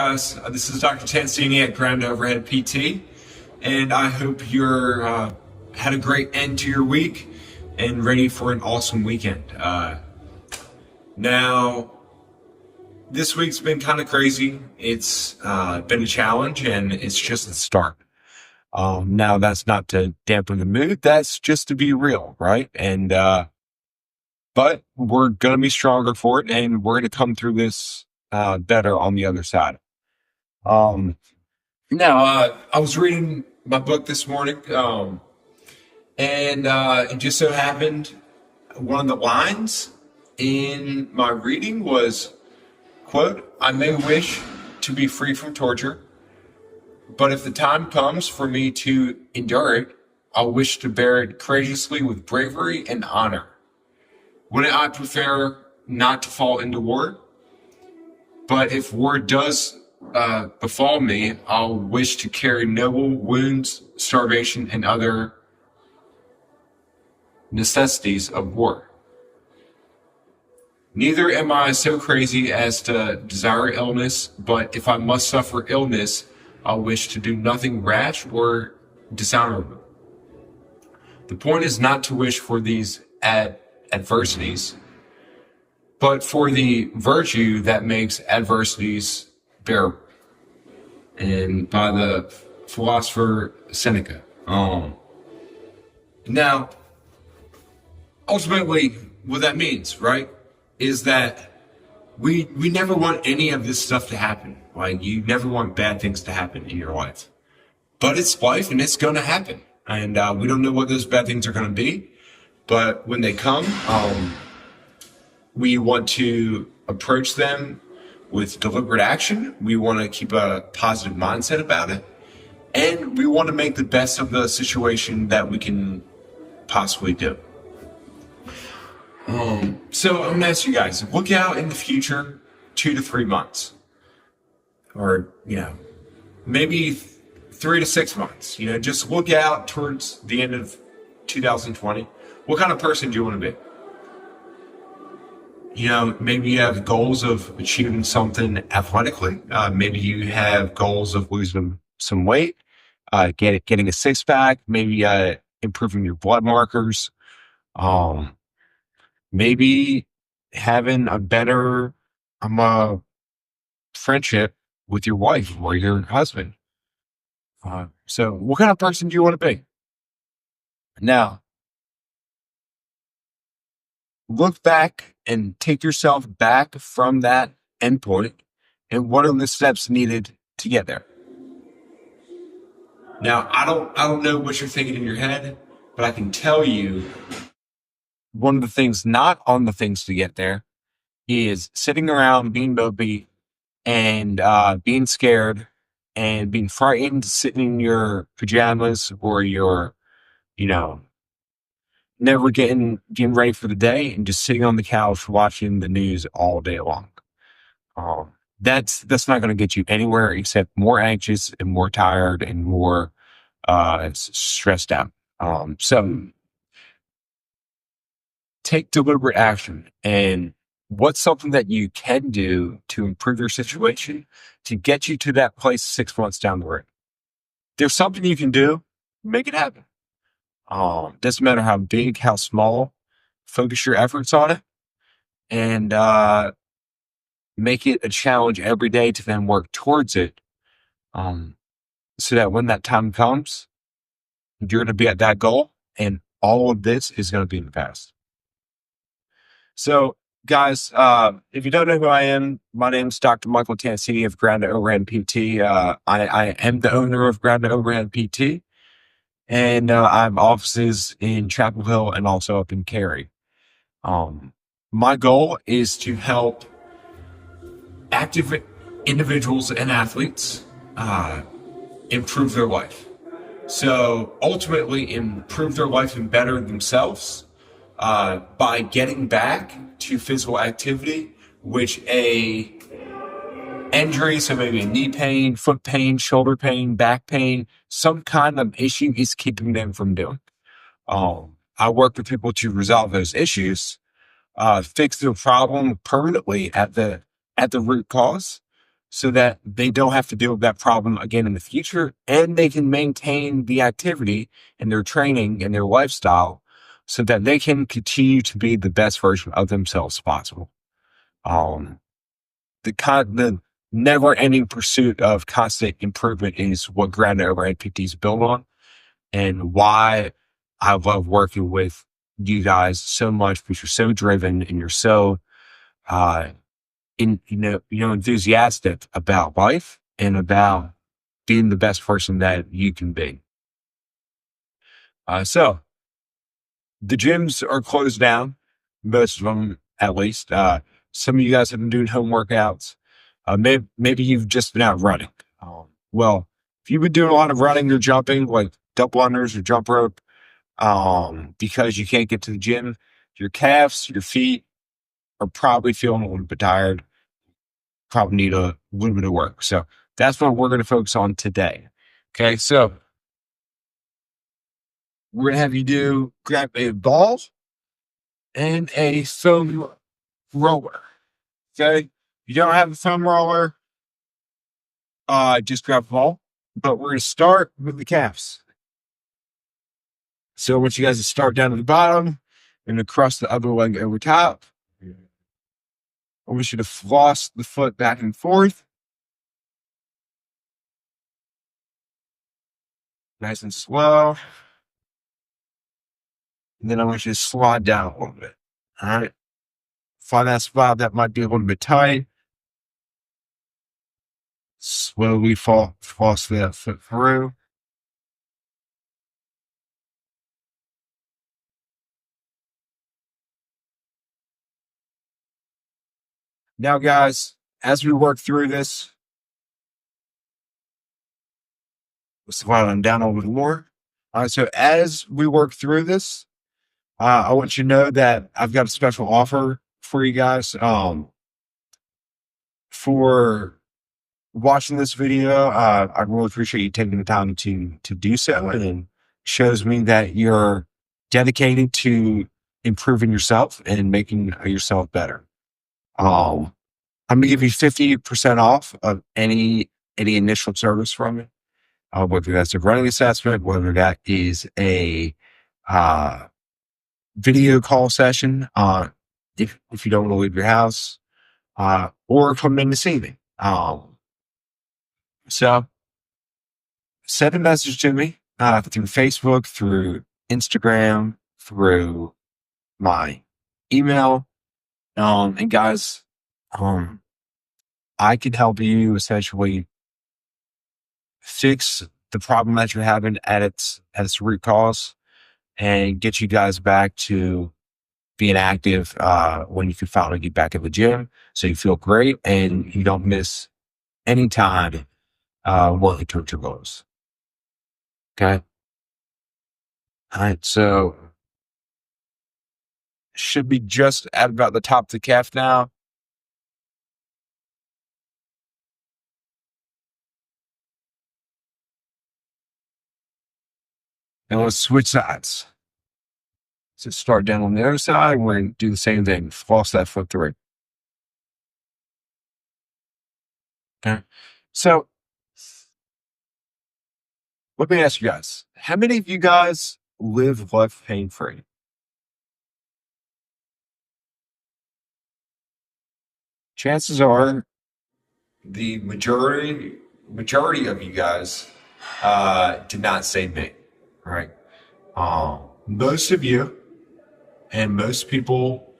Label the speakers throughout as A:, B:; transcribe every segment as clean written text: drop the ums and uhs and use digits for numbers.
A: guys? This is Dr. Tancini at Ground Overhead PT, and I hope you're had a great end to your week and ready for an awesome weekend. Now, this week's been kind of crazy. It's been a challenge, and it's just the start. Now, that's not to dampen the mood. That's just to be real, right? And but we're gonna be stronger for it, and we're gonna come through this better on the other side. Um, I was reading my book this morning, and it just so happened one of the lines in my reading was, quote, "I may wish to be free from torture, but if the time comes for me to endure it, I'll wish to bear it courageously with bravery and honor. Wouldn't I prefer not to fall into war? But if war does befall me, I'll wish to carry noble wounds, starvation, and other necessities of war. Neither am I so crazy as to desire illness, but if I must suffer illness, I'll wish to do nothing rash or dishonorable. The point is not to wish for these adversities, but for the virtue that makes adversities bearable." And by the philosopher Seneca. Now, ultimately, what that means, right, is that we never want any of this stuff to happen. Like, you never want bad things to happen in your life. But it's life, and it's going to happen. And we don't know what those bad things are going to be. But when they come, we want to approach them with deliberate action. We want to keep a positive mindset about it. And we want to make the best of the situation that we can possibly do. So I'm going to ask you guys, look out in the future 2 to 3 months. Or, maybe 3 to 6 months. Just look out towards the end of 2020. What kind of person do you want to be? Maybe you have goals of achieving something athletically. Maybe you have goals of losing some weight, getting a six-pack, maybe improving your blood markers, maybe having a better friendship with your wife or your husband. So what kind of person do you want to be? Now, look back and take yourself back from that endpoint, and what are the steps needed to get there? Now, I don't know what you're thinking in your head, but I can tell you one of the things not on the things to get there is sitting around being mopey and being scared and being frightened, sitting in your pajamas or your, never getting ready for the day and just sitting on the couch watching the news all day long. That's not going to get you anywhere except more anxious and more tired and more stressed out. So take deliberate action. And what's something that you can do to improve your situation to get you to that place 6 months down the road? There's something you can do, make it happen. Doesn't matter how big, how small, focus your efforts on it and make it a challenge every day to then work towards it. So that when that time comes, you're going to be at that goal and all of this is going to be in the past. So guys, if you don't know who I am, my name is Dr. Michael Tancini of Ground Overhead PT. I am the owner of Ground Overhead PT. And I have offices in Chapel Hill and also up in Cary. My goal is to help active individuals and athletes improve their life. So ultimately improve their life and better themselves by getting back to physical activity, which a injury, so maybe a knee pain, foot pain, shoulder pain, back pain, some kind of issue is keeping them from doing. I work with people to resolve those issues, fix the problem permanently at the root cause, so that they don't have to deal with that problem again in the future, and they can maintain the activity and their training and their lifestyle so that they can continue to be the best version of themselves possible. Um, the never ending pursuit of constant improvement is what Ground Over NPT is built on, and why I love working with you guys so much, because you're so driven and you're so uh enthusiastic about life and about being the best person that you can be. So the gyms are closed down, most of them at least. Some of you guys have been doing home workouts. Maybe you've just been out running. Well, if you've been doing a lot of running or jumping, like double unders or jump rope, because you can't get to the gym, your calves, your feet are probably feeling a little bit tired, probably need a little bit of work. So that's what we're going to focus on today. Okay. So we're going to have you grab a ball and a foam roller. Okay. If you don't have a foam roller, just grab a ball. But we're going to start with the calves. So I want you guys to start down at the bottom and across the other leg over top. I want you to floss the foot back and forth. Nice and slow. And then I want you to slide down a little bit. All right. Find that spot that might be a little bit tight. Slowly floss that foot through. Now, guys, as we work through this, let's slide them down a little more. All right. So as we work through this, I want you to know that I've got a special offer for you guys. For watching this video, I really appreciate you taking the time to do so, and it shows me that you're dedicated to improving yourself and making yourself better. I'm gonna give you 50% off of any initial service from it, whether that's a running assessment, whether that is a uh, video call session, if you don't want to leave your house, or come in to see me. So send a message to me through Facebook, through Instagram, through my email. And guys, I can help you essentially fix the problem that you're having at its root cause, and get you guys back to being active when you can finally get back at the gym, so you feel great and you don't miss any time working towards your goals. Okay. All right. So should be just at about the top of the calf now. And let's switch sides. So start down on the other side. We're going to do the same thing. Floss that foot through. Okay. So let me ask you guys, how many of you guys live life pain free? Chances are the majority of you guys did not say me, right? Most of you and most people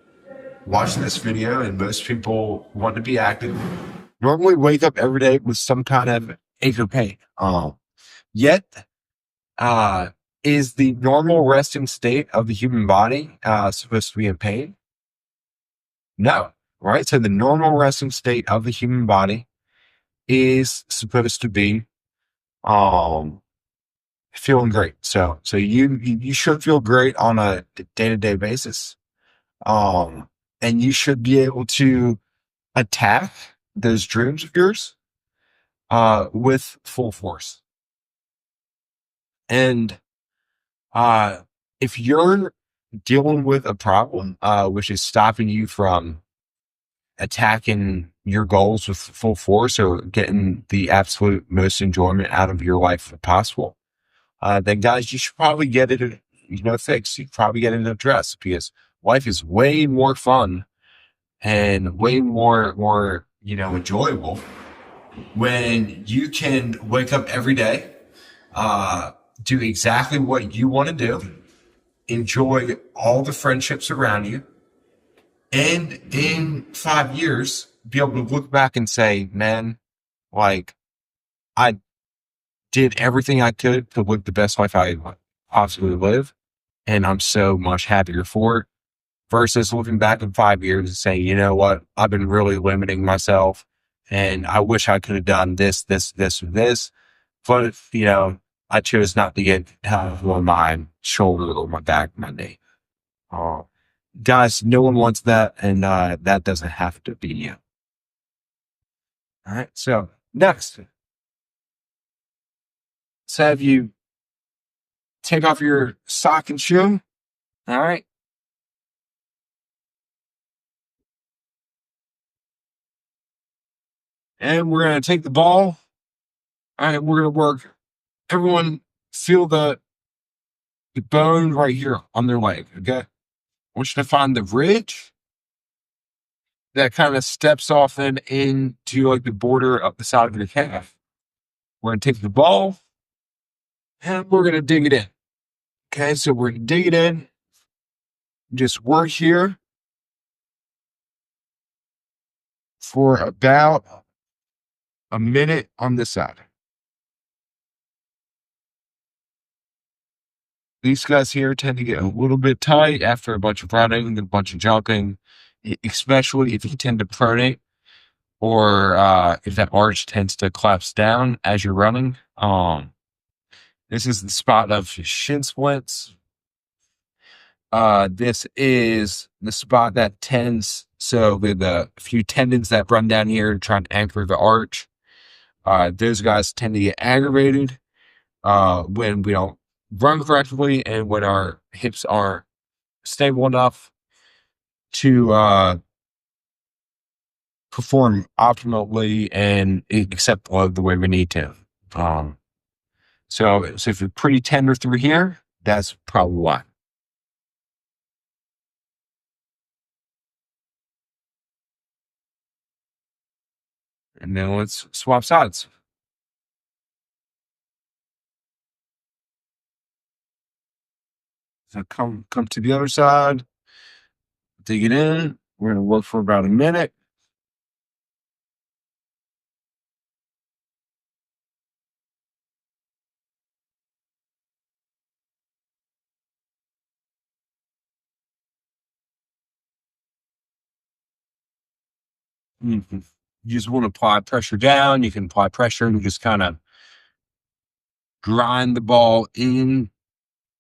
A: watching this video and most people want to be active normally wake up every day with some kind of ache or pain. Yet, is the normal resting state of the human body supposed to be in pain? No, right? So the normal resting state of the human body is supposed to be um feeling great. So you should feel great on a day-to-day basis. And you should be able to attack those dreams of yours with full force. And if you're dealing with a problem which is stopping you from attacking your goals with full force or getting the absolute most enjoyment out of your life possible, then guys, you should probably get it, fixed. You probably get it addressed because life is way more fun and way more, enjoyable when you can wake up every day, uh, do exactly what you want to do, enjoy all the friendships around you, and in 5 years, be able to look back and say, man, like, I did everything I could to live the best life I possibly live. And I'm so much happier for it versus looking back in 5 years and saying, you know what, I've been really limiting myself and I wish I could have done this, or this. But, I chose not to get on my shoulder or my back, my knee. Uh, Guys, no one wants that. And that doesn't have to be you. All right. So next, let's have you take off your sock and shoe. All right. And we're going to take the ball. All right. We're going to work. Everyone feel the bone right here on their leg. Okay. I want you to find the ridge that kind of steps off and into like the border of the side of your calf. We're going to take the ball and we're going to dig it in. Okay. So we're going to dig it in. Just work here for about a minute on this side. These guys here tend to get a little bit tight after a bunch of running and a bunch of jumping, especially if you tend to pronate or if that arch tends to collapse down as you're running. This is the spot of shin splints. This is the spot that tends, so with a few tendons that run down here to try and anchor the arch. Those guys tend to get aggravated when we don't run correctly and when our hips are stable enough to perform optimally and accept the way we need to. Um, so if you're pretty tender through here, that's probably why. And then let's swap sides. So come to the other side, dig it in. We're gonna work for about a minute. You just want to apply pressure down. You can apply pressure and just kind of grind the ball in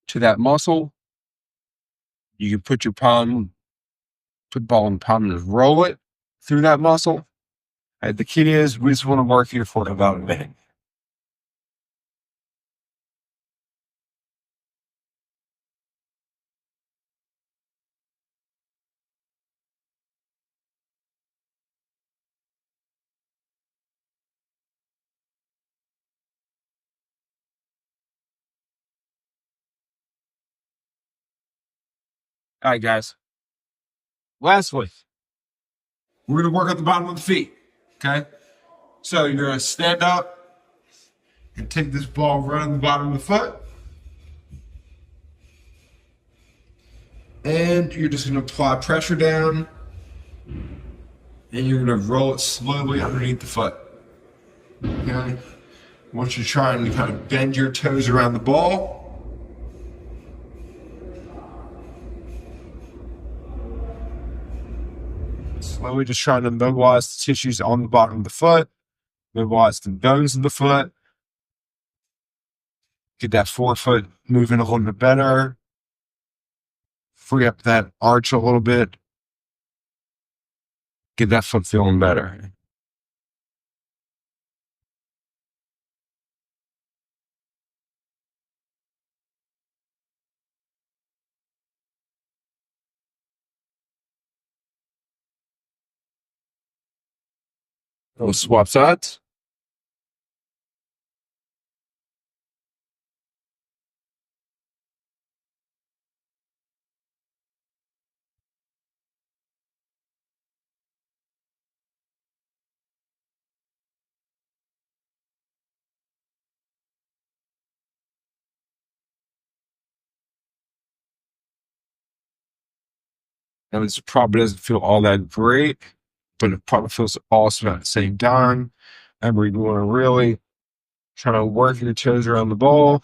A: to that muscle. You can put the ball in the palm and just roll it through that muscle. And the key is we just want to work here for about a minute. All right, guys. Lastly, we're going to work at the bottom of the feet. Okay. So you're going to stand up and take this ball right on the bottom of the foot. And you're just going to apply pressure down. And you're going to roll it slowly underneath the foot. Okay. Once you're trying to kind of bend your toes around the ball. Slowly just trying to mobilize the tissues on the bottom of the foot, mobilize the bones of the foot, get that forefoot moving a little bit better, free up that arch a little bit, get that foot feeling better. We'll swap sides. And this probably doesn't feel all that great, but it probably feels awesome at the same time. And we're going to really try to work your toes around the ball.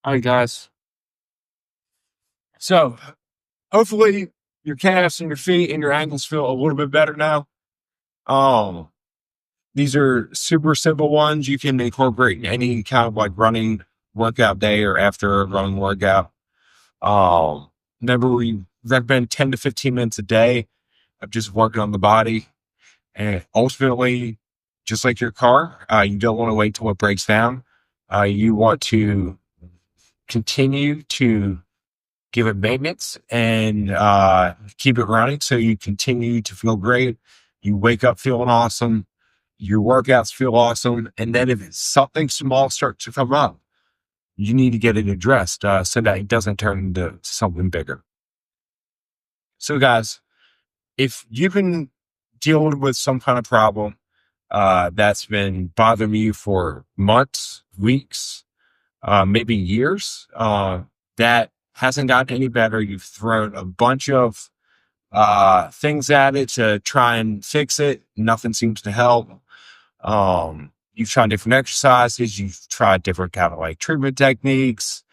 A: All right, guys. So hopefully your calves and your feet and your ankles feel a little bit better now. Um, these are super simple ones. You can incorporate in any kind of like running workout day or after a running workout. Um, Remember we recommend 10 to 15 minutes a day of just working on the body. And ultimately, just like your car, you don't want to wait till it breaks down. You want to continue to give it maintenance and keep it running so you continue to feel great. You wake up feeling awesome. Your workouts feel awesome. And then if something small starts to come up, you need to get it addressed so that it doesn't turn into something bigger. So, guys, if you've been dealing with some kind of problem that's been bothering you for months, weeks, maybe years, that hasn't gotten any better, you've thrown a bunch of things at it to try and fix it, nothing seems to help. You've tried different exercises, you've tried different kind of like treatment techniques,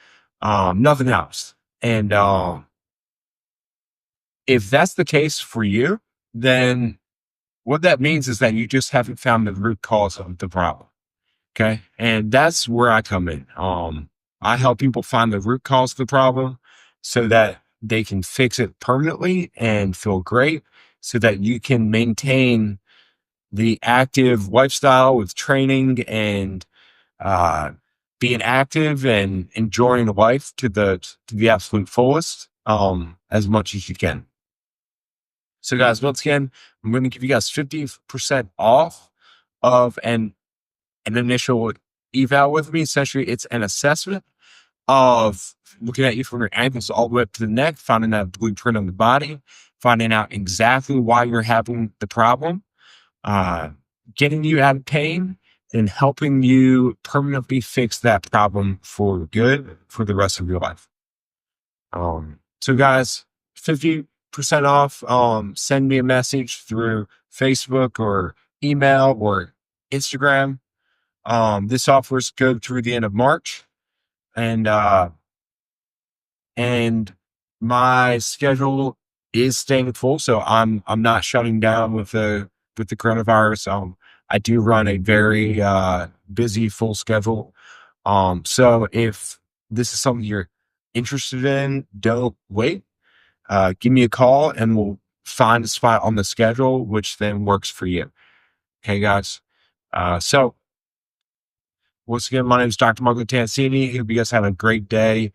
A: nothing else. And if that's the case for you, then what that means is that you just haven't found the root cause of the problem. Okay. And that's where I come in. I help people find the root cause of the problem so that they can fix it permanently and feel great so that you can maintain the active lifestyle with training and uh, being active and enjoying life to the absolute fullest as much as you can. So, guys, once again, I'm going to give you guys 50% off of an initial eval with me. Essentially, it's an assessment of looking at you from your ankles all the way up to the neck, finding that blueprint on the body, finding out exactly why you're having the problem, uh, getting you out of pain, and helping you permanently fix that problem for good for the rest of your life. So guys, 50% off. Send me a message through Facebook or email or Instagram. This offer is good through the end of March, and and my schedule is staying full, so I'm not shutting down with the coronavirus. I do run a very busy, full schedule. So if this is something you're interested in, don't wait. Give me a call, and we'll find a spot on the schedule which then works for you. Okay, guys. So once again, my name is Dr. Michael Tancini. Hope you guys have a great day,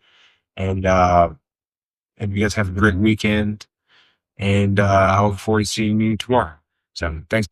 A: and you guys have a great weekend. And I look forward to seeing you tomorrow. So thanks.